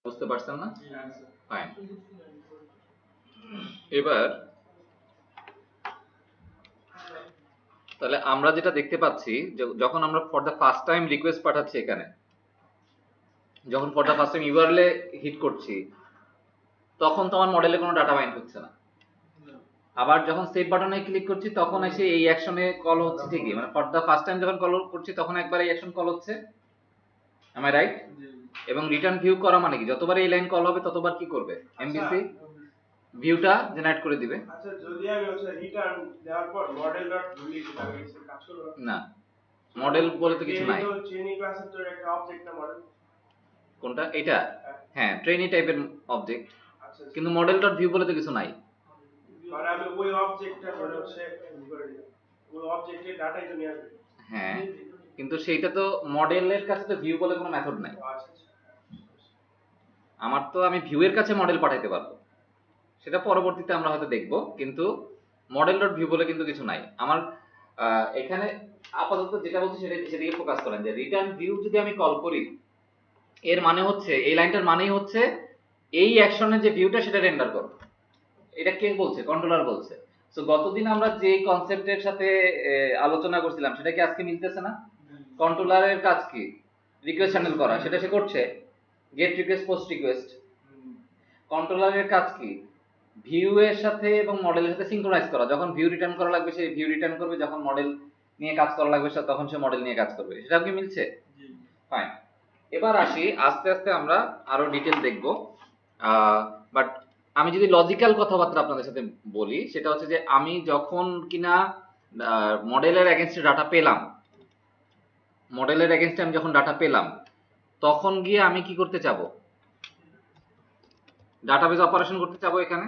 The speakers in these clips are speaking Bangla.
বুঝতে পারছেন না? ফাইন। এবার তাহলে আমরা যেটা দেখতে পাচ্ছি যখন আমরা for the first time request পাঠাচ্ছি এখানে, যখন for the first time URL hit করছি, তখন তো আমার মডেলে কোনো ডাটা বাইন্ড হচ্ছে না। আবার যখন সেভ বাটনে ক্লিক করছি তখন এসে এই অ্যাকশনে কল হচ্ছে ঠিকই, মানে ফর দ্য ফার্স্ট টাইম যখন কল করছি তখন একবার এই অ্যাকশন কল হচ্ছে, এম আই রাইট? এবং রিটার্ন ভিউ করা মানে কি, যতবার এই লাইন কল হবে ততবার কি করবে, এমভিসি ভিউটা জেনারেট করে দিবে। আচ্ছা, যদি আমি হচ্ছে রিটার্ন দেওয়ার পর মডেল ডট ডিলিট আমি কাজ করব না, মডেল বলে তো কিছু নাই। ট্রেনিং ক্লাসের তো একটা অবজেক্ট না মডেল। কোনটা এটা? হ্যাঁ, ট্রেনি টাইপের অবজেক্ট, কিন্তু মডেল ডট ভিউ বলে তো কিছু নাই। মানে আমি ওই অবজেক্টটা ধরে হচ্ছে করে দিই, ওই অবজেক্টের ডাটাই তো নিয়ে আসবে। হ্যাঁ, কিন্তু সেইটা তো মডেলের কাছে তো ভিউ বলে কোনো মেথড নাই। আমার তো আমি ভিউ এর কাছে মডেল পাঠাইতে পারবো, সেটা পরবর্তীতে আমরা হয়তো দেখব, কিন্তু মডেল ডট ভিউ বলে কিন্তু কিছু নাই আমার এখানে। আপাতত যেটা বলছি সেদিকে ফোকাস করেন, যে রিটার্ন ভিউ যদি আমি কল করি, এর মানে হচ্ছে এই লাইনটার মানেই হচ্ছে এই অ্যাকশনের যে ভিউটা সেটা রেন্ডার করো। এটা কে বলছে? কন্ট্রোলার বলছে। সো গতদিন আমরা যে কনসেপ্টের সাথে আলোচনা করছিলাম সেটা কি আজকে মিলতেছে না? কন্ট্রোলারের কাজ কি? রিকোয়েস্ট হ্যান্ডেল করা, সেটা সে করছে, গেট রিকোয়েস্ট, পোস্ট রিকোয়েস্ট। কন্ট্রোলারের কাজ কি? ভিউ এর সাথে এবং মডেলের সাথে সিঙ্ক্রোনাইজ করা, যখন ভিউ রিটার্ন করা লাগবে সে ভিউ রিটার্ন করবে, যখন মডেল নিয়ে কাজ করা লাগবে তখন সে মডেল নিয়ে কাজ করবে। সেটা কি মিলছে? ফাইন। এবার আসি, আস্তে আস্তে আমরা আরো ডিটেল দেখব, বাট আমি যদি লজিক্যাল কথাবার্তা আপনাদের সাথে বলি, সেটা হচ্ছে যে আমি যখন কিনা মডেলের এগেনস্টে ডাটা পেলাম, মডেলের এগেনস্টে আমি যখন ডাটা পেলাম, তখন গিয়ে আমি কি করতে চাবো? ডাটাবেজ অপারেশন করতে চাবো। এখানে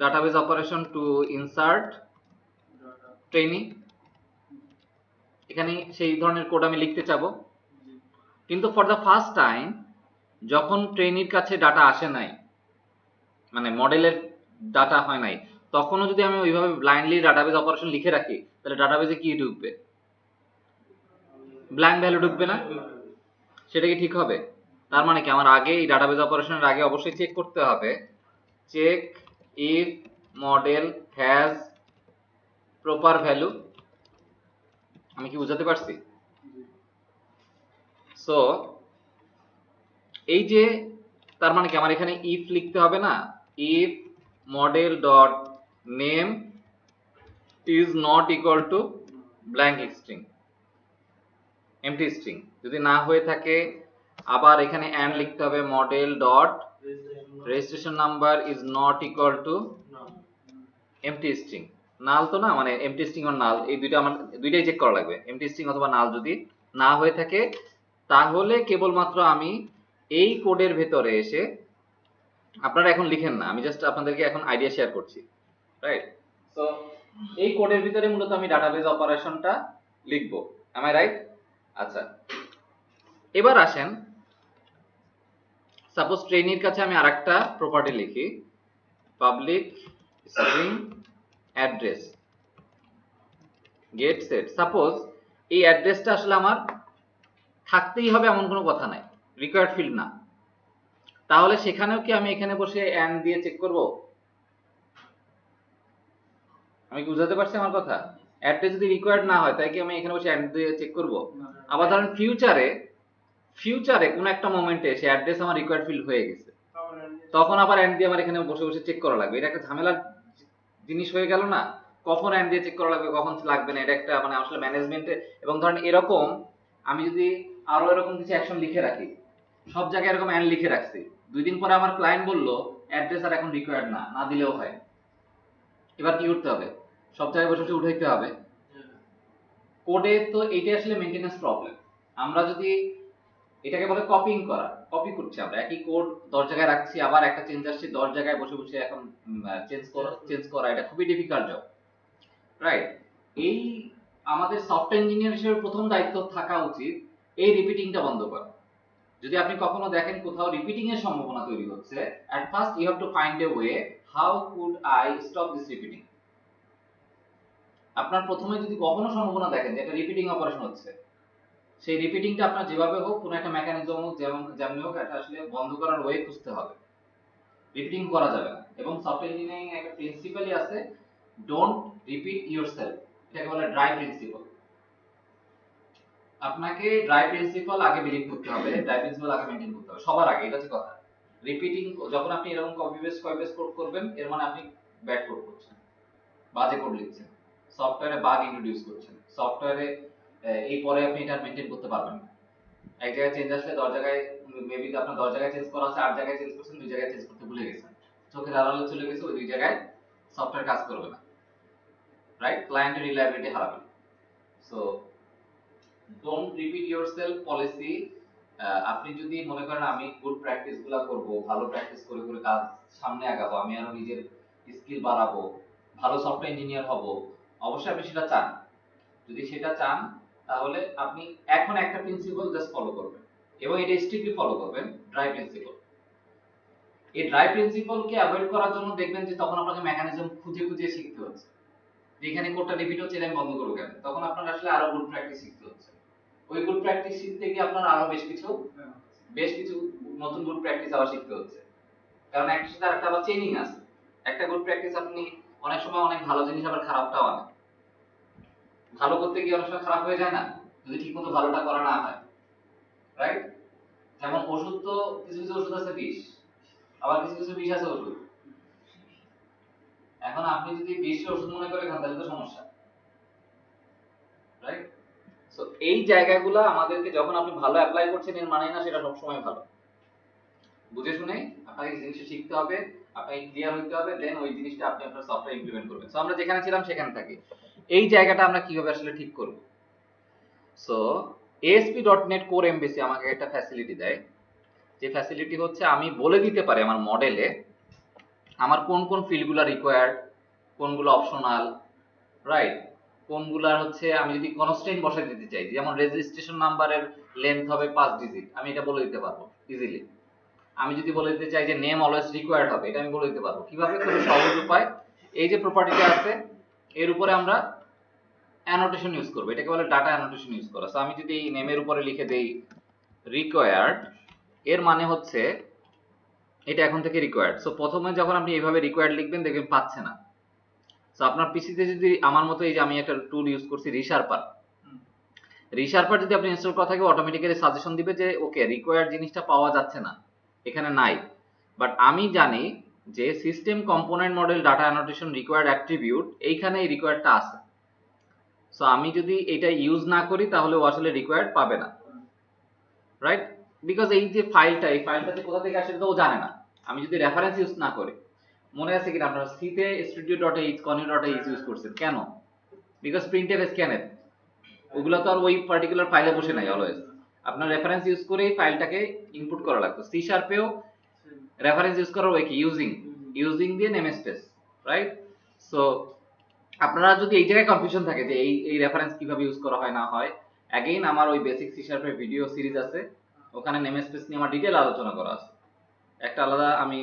database operation to insert training, এখানে সেই ধরনের কোড আমি লিখতে চাবো। কিন্তু ফর দ্য ফার্স্ট টাইম যখন ট্রেনির কাছে ডাটা আসে নাই, মানে মডেলের ডাটা হয় নাই, তখনও যদি আমি ওইভাবে ব্লাইন্ডলি ডাটাবেজ অপারেশন লিখে রাখি, তাহলে ডাটাবেজে কি ঢুকবে? ব্ল্যাঙ্ক ভ্যালু ঢুকবে না? সেটা কি ঠিক হবে? তার মানে কি আমার আগে এই ডাটাবেজ অপারেশনের আগে অবশ্যই চেক করতে হবে, check if model has proper value. আমি কি বুঝাতে পারছি? সো এই যে, তার মানে কি আমার এখানে ইফ লিখতে হবে না, if model dot name is not equal to blank string, empty string. যদি না হয়ে থাকে আবার এখানে এন্ড লিখতে হবে, model dot registration number is not equal to empty string. Null তো না, মানে এমটি স্ট্রিং আর নাল এই দুইটা আমার দুইটাই চেক করা লাগবে, এমটি স্ট্রিং অথবা নাল। যদি না হয়ে থাকে তাহলে কেবলমাত্র আমি এই কোডের ভেতরে এসে, আপনারা এখন লিখেন না, আমি জাস্ট আপনাদেরকে এখন আইডিয়া শেয়ার করছি, রাইট? সো এই কোডের ভিতরে মূলত আমি ডাটাবেজ অপারেশনটা লিখব, এম আই রাইট? আচ্ছা, এবার আসেন, সাপোজ ট্রেনির কাছে আমি আরেকটা প্রপার্টি লিখি, public string address get set. Suppose এই অ্যাড্রেসটা আসলে আমার থাকতেই হবে এমন কোনো কথা নাই, রিকোয়ার্ড ফিল্ড না, তাহলে সেখানেও কি আমি এখানে বসে এন্ড দিয়ে চেক করব? আমি কি বুঝাতে পারছি আমার কথা? অ্যাড্রেস যদি রিকোয়ার্ড না হয় তাই কি আমি এখানে বসে এন্ড দিয়ে চেক করব? আবার ধরেন ফিউচারে কোন একটা মোমেন্টে সে অ্যাড্রেস আমার রিকোয়ার্ড ফিল্ড হয়ে গেছে, তখন আবার এন্ড দিয়ে আমার এখানে বসে বসে চেক করা লাগবে। এটা একটা ঝামেলার জিনিস হয়ে গেল না? কখন এন্ড দিয়ে চেক করা লাগবে, কখন লাগবে না, এটা একটা মানে আসলে ম্যানেজমেন্টে। এবং ধরেন এরকম আমি যদি আরো এরকম কিছু অ্যাকশন লিখে রাখি, সব জায়গায় এরকম এন্ড লিখে রাখছি, 2 দিন পরে আমার ক্লায়েন্ট বললো অ্যাড্রেস আর এখন রিকোয়ার্ড না, না দিলেও হয়, এবার কি করতে হবে? সব জায়গায় বসে বসে উঠাইতে হবে কোডে। তো এইটা আসলে মেইনটেনেন্স প্রবলেম। আমরা যদি এটাকে বলে কপিং করা, কপি করছি আমরা একই কোড 10 জায়গায় রাখছি, আবার একটা চেঞ্জ আসছে 10 জায়গায় বসে বসে এখন চেঞ্জ করা এটা খুবই ডিফিকাল্ট জব, রাইট? এই আমাদের সফটওয়্যার ইঞ্জিনিয়ার হিসেবে প্রথম দায়িত্ব থাকা উচিত এই রিপিটিংটা বন্ধ করা। যদি আপনি কখনো দেখেন কোথাও রিপিটিং এর সম্ভাবনা তৈরি হচ্ছে, at first you have to find a way how could I stop this repeating। আপনার প্রথমে যদি কখনো সম্ভাবনা দেখেন যে একটা রিপিটিং অপারেশন হচ্ছে, সেই রিপিটিংটা আপনার যেভাবে হোক কোনো একটা মেকানিজম হোক যেমনি হোক এটা আসলে বন্ধ করার ওয়ে খুঁজতে হবে। রিপিটিং করা যাবে না। এবং সফটওয়্যার ইঞ্জিনিয়ারিং একটা প্রিন্সিপালই আছে, ডোন্ট রিপিট ইয়োরসেলফ, এটাকে বলে ড্রাই প্রিন্সিপাল। আপনাকে ড্রাই প্রিন্সিপাল আগে বিলিভ করতে হবে, ড্রাই প্রিন্সিপাল আগে মেইনটেইন করতে হবে সবার আগে, এটা হচ্ছে কথা। রিপিটিং যখন আপনি এরকম কপি পেস্ট কোড করবেন, এর মানে আপনি ব্যাড কোড করছেন, বাজে কোড লিখছেন, সফটওয়্যারে বাগ ইন্ট্রোডিউস করছেন, সফটওয়্যারে এই পরে আপনি এটা মেইনটেইন করতে পারবেন না। এক জায়গায় চেঞ্জ আসলে 10 জায়গায় মেবি আপনার 10 জায়গায় চেঞ্জ করা আছে, 8 জায়গায় চেঞ্জ করছেন, 2 জায়গায় চেঞ্জ করতে ভুলে গেছেন, চোখের আড়ালে চলে গেছে, ওই 2 জায়গায় সফটওয়্যার কাজ করবে না, রাইট? ক্লায়েন্টের রিলায়েবিলিটি হারাবে। So don't repeat yourself policy. আপনি যদি মনে করেন আমি গুড প্র্যাকটিস গুলা করব, ভালো প্র্যাকটিস করে করে কাজ সামনে আগাবো, আমি আরো নিজের স্কিল বাড়াবো, ভালো সফটওয়্যার ইঞ্জিনিয়ার হব, অবশ্যই আপনি সেটা চান। যদি সেটা চান তাহলে আপনি এখন একটা প্রিন্সিপাল জাস্ট ফলো করবেন এবং এটা স্ট্রিক্টলি ফলো করবেন, ড্রাই প্রিন্সিপাল। এই ড্রাই প্রিন্সিপালকে অ্যাভয়েড করার জন্য দেখবেন যে তখন আপনাকে মেকানিজম খুঁজে খুঁজে শিখতে হচ্ছে, যে এখানে কোডটা রিপিট হচ্ছে, এটা আমি বন্ধ করবো কেন? তখন আপনার আসলে আরো গুড প্র্যাকটিস শিখতে হচ্ছে। ওই গুড প্র্যাকটিস শিখতে গিয়ে আপনার আরো বেশ কিছু নতুন গুড প্র্যাকটিস আবার শিখতে হচ্ছে, কারণ একটার সাথে আরেকটা আবার চেইনিং আছে। একটা গুড প্র্যাকটিস আপনি অনেক সময় অনেক ভালো জিনিস আবার খারাপটাও আনে, ভালো করতে গিয়ে অনেক সময় খারাপ হয়ে যায় না যদি ঠিকমতো ভালোটা করা না হয়, রাইট? যেমন ওষুধ তো কিছু কিছু ওষুধ আছে বিষ, আবার কিছু কিছু বিষ আছে ওষুধ। এখন আপনি যদি বিষ ওষুধ মনে করে খান তাহলে তো সমস্যা, রাইট? সো এই জায়গাগুলো আমাদেরকে যখন আপনি ভালো অ্যাপ্লাই করছেন এর মানে না সেটা সবসময় ভালো। বুঝে শুনে আপনাকে জিনিসটা শিখতে হবে, আপনাকে ক্লিয়ার হতে হবে, দেন ওই জিনিসটা আপনি আপনার সফটওয়্যার ইমপ্লিমেন্ট করবেন। সো আমরা যেখানে ছিলাম সেখানে থাকি, এই জায়গাটা আমরা কিভাবে আসলে ঠিক করব। সো ASP.NET কোর এমবিসি আমাকে একটা ফ্যাসিলিটি দেয়, যে ফ্যাসিলিটি হচ্ছে আমি বলে দিতে পারি আমার মডেলে আমার কোন কোন ফিল্ডগুলো রিকোয়ার্ড, কোনগুলো অপশনাল, রাইট? কোনগুলা হচ্ছে আমি যদি কনস্ট্যান্ট বসাই দিতে চাই, যেমন রেজিস্ট্রেশন নাম্বারের লেন্থ হবে 5 ডিজিট, আমি এটা বলে দিতে পারবো ইজিলি। আমি যদি বলে দিতে চাই যে নেম অলওয়েজ রিকোয়ার্ড হবে, এটা আমি বলে দিতে পারবো। কিভাবে? খুব সহজ উপায়, এই যে প্রপার্টিটা আছে এর উপরে আমরা অ্যানোটেশন ইউজ করব, এটাকে বলে ডাটা অ্যানোটেশন ইউজ করা। সো আমি যদি এই নেমের উপরে লিখে দেই রিকোয়ার্ড, এর মানে হচ্ছে এটা এখন থেকে রিকোয়ার্ড। সো প্রথমে যখন আপনি এইভাবে রিকোয়ার্ড লিখবেন দেখবেন পাচ্ছে না। সো আপনার পিসিতে যদি আমার মতো এই যে আমি একটা টুল ইউজ করছি রিশার্পার, রিশার্পার যদি আপনি ইনস্টল করা থাকে অটোমেটিক্যালি সাজেশন দিবে যে ওকে রিকোয়ার্ড জিনিসটা পাওয়া যাচ্ছে না, এখানে নাই। বাট আমি জানি যে system component model data annotation required attribute, এইখানে এই রিকোয়ার্ডটা আছে। সো আমি যদি এটা ইউজ না করি তাহলে ও আসলে রিকোয়ার্ড পাবে না, রাইট? বিকজ এই যে ফাইলটা, এই ফাইলটাতে কোথা থেকে আসে তো ও জানে না। আমি যদি রেফারেন্স ইউজ না করি, মনে আছে কিনা আপনারা সিতে studio.h conio.h ইউজ করছেন কেন? বিকজ printf scanf, ওগুলো তো আর ওই পার্টিকুলার ফাইলে বসে নাই, অলওয়েজ আপনার রেফারেন্স ইউজ করেই ফাইলটাকে ইনপুট করা লাগতো। সি শার্পেও রেফারেন্স ইউজ করার ওই কি ইউজিং দিয়ে নেমস্পেস, রাইট? সো আপনারা যদি এই জায়গায় কনফিউশন থাকে যে এই রেফারেন্স কিভাবে ইউজ করা হয় না হয়, অ্যাগেইন আমার ওই বেসিক সি শার্পের ভিডিও সিরিজ আছে, ওখানে নেমস্পেস নিয়ে আমার ডিটেইল আলোচনা করা আছে। একটা আলাদা আমি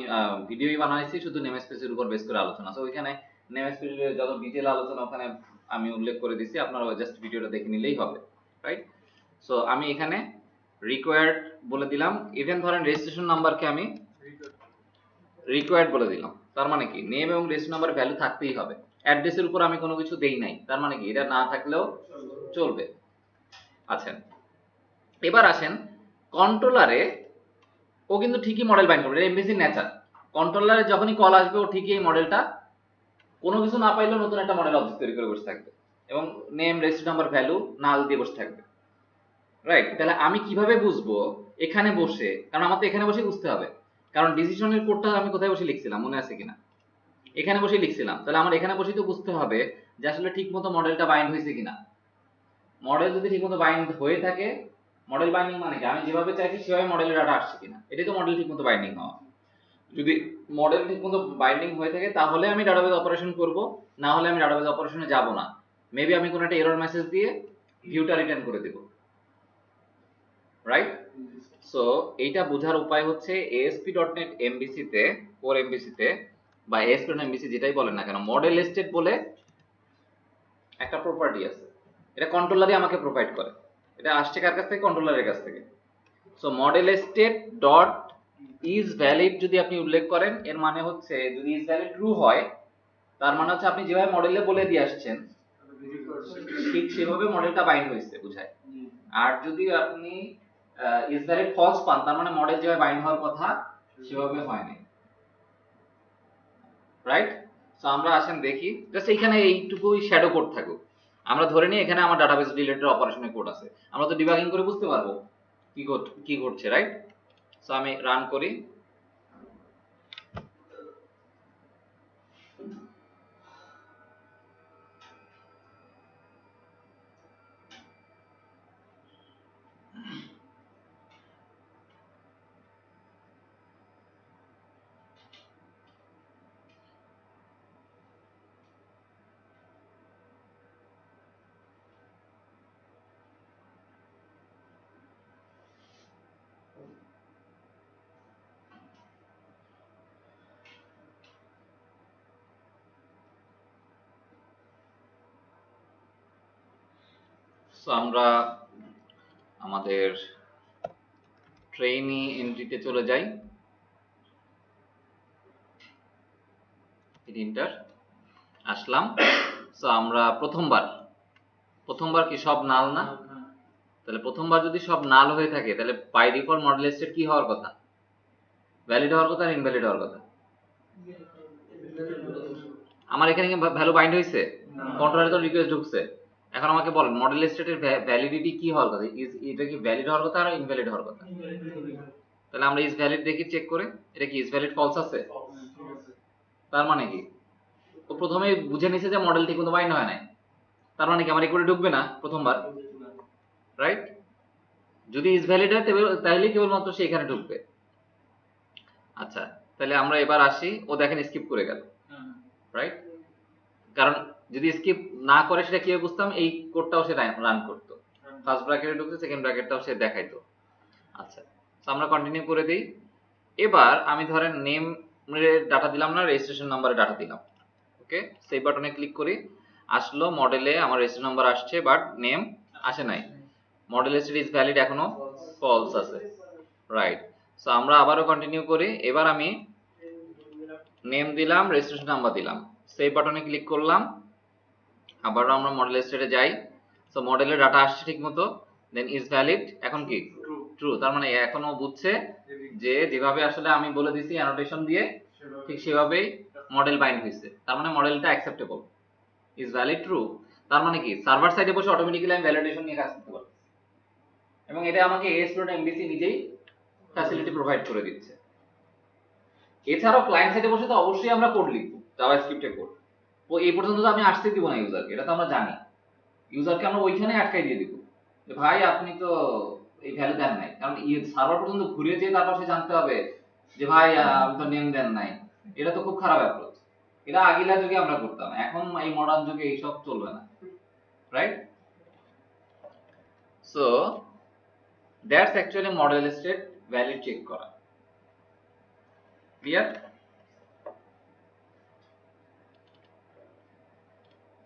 ভিডিওই বানাইছি শুধু নেমস্পেসের উপর বেস করে আলোচনা আছে, ওইখানে নেমস্পেসের যত ডিটেইল আলোচনা ওখানে আমি উল্লেখ করে দিছি, আপনারা জাস্ট ভিডিওটা দেখে নিলেই হবে, রাইট? সো আমি এখানে রিকোয়ার্ড বলে দিলাম, ইভেন ধরেন রেজিস্ট্রেশন নাম্বারকে আমি রিকোয়ার্ড বলে দিলাম, তার মানে কি নেম এবং রেজিস্ট্রেশন নাম্বার ভ্যালু থাকতেই হবে। অ্যাড্রেসের উপর আমি কোনো কিছু দেই নাই, তার মানে কি এটা না থাকলেও চলবে। আচ্ছা, এবার আসেন কন্ট্রোলারে, ও কিন্তু ঠিকই মডেল বাইন্ড করবে, এটা এমভিসি নেচার। কন্ট্রোলারে যখনই কল আসবে ও ঠিকই এই মডেলটা কোনো কিছু না পাইলেও নতুন একটা মডেল অবজেক্ট তৈরি করে বসে থাকবে এবং নেম রেজিস্ট্রেশন নাম্বার ভ্যালু নাল দিয়ে বসে থাকবে, রাইট? তাহলে আমি কিভাবে বুঝবো এখানে বসে, কারণ আমার তো এখানে বসে বুঝতে হবে, কারণ ডিসিশনের কোডটা আমি কোথায় বসে লিখছিলাম মনে আছে কিনা? এখানে বসে লিখছিলাম, তাহলে আমার এখানে বসেই তো বুঝতে হবে যে আসলে ঠিকমতো মডেলটা বাইন্ড হয়েছে কিনা। মডেল যদি ঠিকমতো বাইন্ড হয়ে থাকে, মডেল বাইন্ডিং মানে কি আমি যেভাবে চাইছি সেভাবে মডেলের ডাটা আসছে কিনা, এটাই তো মডেল ঠিকমতো বাইন্ডিং হওয়া। যদি মডেল ঠিকমতো বাইন্ডিং হয়ে থাকে তাহলে আমি ডাটাবেজ অপারেশন করব, না হলে আমি ডাটাবেজ অপারেশনে যাব না। মেবি আমি কোনো একটা এরর মেসেজ দিয়ে ভিউটা রিটার্ন করে দেব, রাইট? সো এইটা বোঝার উপায় হচ্ছে ASP.NET MVC তে, কোর এমবিসি তে বা ASP.NET MVC যেটাই বলেন না কেন, মডেল স্টেট বলে একটা প্রপার্টি আছে, এটা কন্ট্রোলারই আমাকে প্রোভাইড করে। এটা আসছে কার কাছ থেকে? কন্ট্রোলারের কাছ থেকে। So model state dot is valid যদি আপনি উল্লেখ করেন, এর মানে হচ্ছে যদি ইজ ভ্যালিড ট্রু হয় তার মানে হচ্ছে আপনি যেভাবে মডেলে বলে দিয়ে আসছেন ঠিক সেভাবে মডেলটা বাইন্ড হয়েছে বুঝায়। আর যদি আপনি ইজ ভ্যালিড ফলস পান তার মানে মডেল যেভাবে বাইন্ড হওয়ার কথা সেভাবে হয়নি, রাইট? সো আমরা আসেন দেখি, জাস্ট এখানে এইটুকুই শ্যাডো কোড থাকুক। আমরা ধরে নিই এখানে আমার ডাটাবেস রিলেটেড অপারেশনের কোড আছে, আমরা তো ডিবাগিং করে বুঝতে পারবো কি ঘটছে, রাইট? সো আমি রান করি। সো আমরা আমাদের ট্রেইনি এন্ট্রিতে চলে যাই, এন্টার আসলাম। সো আমরা প্রথমবার কি সব নাল না? তাহলে প্রথমবার যদি সব নাল হয়ে থাকে তাহলে বাই ডিফল্ট মডেল স্টেট কি হওয়ার কথা? ভ্যালিড হওয়ার কথা আর ইনভ্যালিড হওয়ার কথা? আমার এখানে কি ভ্যালু বাইন্ড হয়েছে? কন্ট্রোলারে তো রিকোয়েস্ট ঢুকছে। এখন আমাকে বলেন মডেল স্টেটের ভ্যালিডিটি কি হওয়ার কথা? এটা কি ভ্যালিড হওয়ার কথা আর ইনভ্যালিড হওয়ার কথা? তাহলে আমরা ইজ ভ্যালিড দেখি চেক করে, এটা কি ইজ ভ্যালিড ফলস আছে? তার মানে কি ও প্রথমে বুঝে নিছে যে মডেল ঠিক মতো বাইন্ড হয় নাই, তার মানে কি আমার রিকোয়েস্ট ঢুকবে না প্রথমবার, রাইট? যদি ইজ ভ্যালিড হয় তাহলে কেবলমাত্র সে এখানে ঢুকবে। আচ্ছা তাহলে আমরা এবার আসি, ও দেখেন স্কিপ করে গেল, রাইট? কারণ যদি স্কিপ না করে সেটা কিভাবে বুঝতাম? এই কোডটাও সে রান করতো, ফার্স্ট ব্র্যাকেটে ঢুকছে, সেকেন্ড ব্র্যাকেটটাও সে দেখাইতো। আচ্ছা তো আমরা কন্টিনিউ করে দিই। এবার আমি ধরেন নেম ডাটা দিলাম না, রেজিস্ট্রেশন নাম্বারে ডাটা দিলাম। ওকে, সেই বাটনে ক্লিক করি, আসলো মডেলে আমার রেজিস্ট্রেশন নাম্বার আসছে বাট নেম আসে নাই। মডেল স্টেট ইজ ভ্যালিড এখনো ফলস আছে, রাইট? সো আমরা আবারও কন্টিনিউ করি। এবার আমি নেম দিলাম, রেজিস্ট্রেশন নাম্বার দিলাম, সেই বাটনে ক্লিক করলাম, আবারও আমরা মডেল স্টেটে যাই। সো মডেলের ডাটা আসছে ঠিক মতো, দেন ইজ ভ্যালিড এখন কি ট্রু, তার মানে এখনো বুঝছে যে যেভাবে আসলে আমি বলে দিছি অ্যানোটেশন দিয়ে ঠিক সেভাবেই মডেল বাইন্ড হয়েছে, তার মানে মডেলটা অ্যাকসেপ্টেবল, ইজ ভ্যালিড ট্রু। তার মানে কি সার্ভার সাইডে বসে অটোমেটিক্যালি আমি ভ্যালিডেশন নিয়ে কাজ করতে পারবো, এবং এটা আমাকে ASP.MVC নিজেই ফ্যাসিলিটি প্রোভাইড করে দিচ্ছে। এছাড়াও ক্লায়েন্ট সাইডে বসে তো অবশ্যই আমরা কোড লিখবো, জাভাস্ক্রিপ্টে কোড। তো এই পর্যন্ত তো আমি আসতে দিব না ইউজারকে, এটা তো আমরা জানি। ইউজারকে আমরা ওইখানে আটকাই দিয়ে দিব যে ভাই আপনি তো এই ভ্যালু দেন নাই, কারণ সার্ভার পর্যন্ত ঘুরে যেয়ে তারপর সে জানতে হবে যে ভাই আপনি তো নেম দেন নাই। এটা তো খুব খারাপ অ্যাপ্রোচ। এটা আগিলা যুগে আমরা করতাম, এখন এই মডার্ন যুগে এইসব চলবে না, right? So that's actually model state valid check করা। ক্লিয়ার?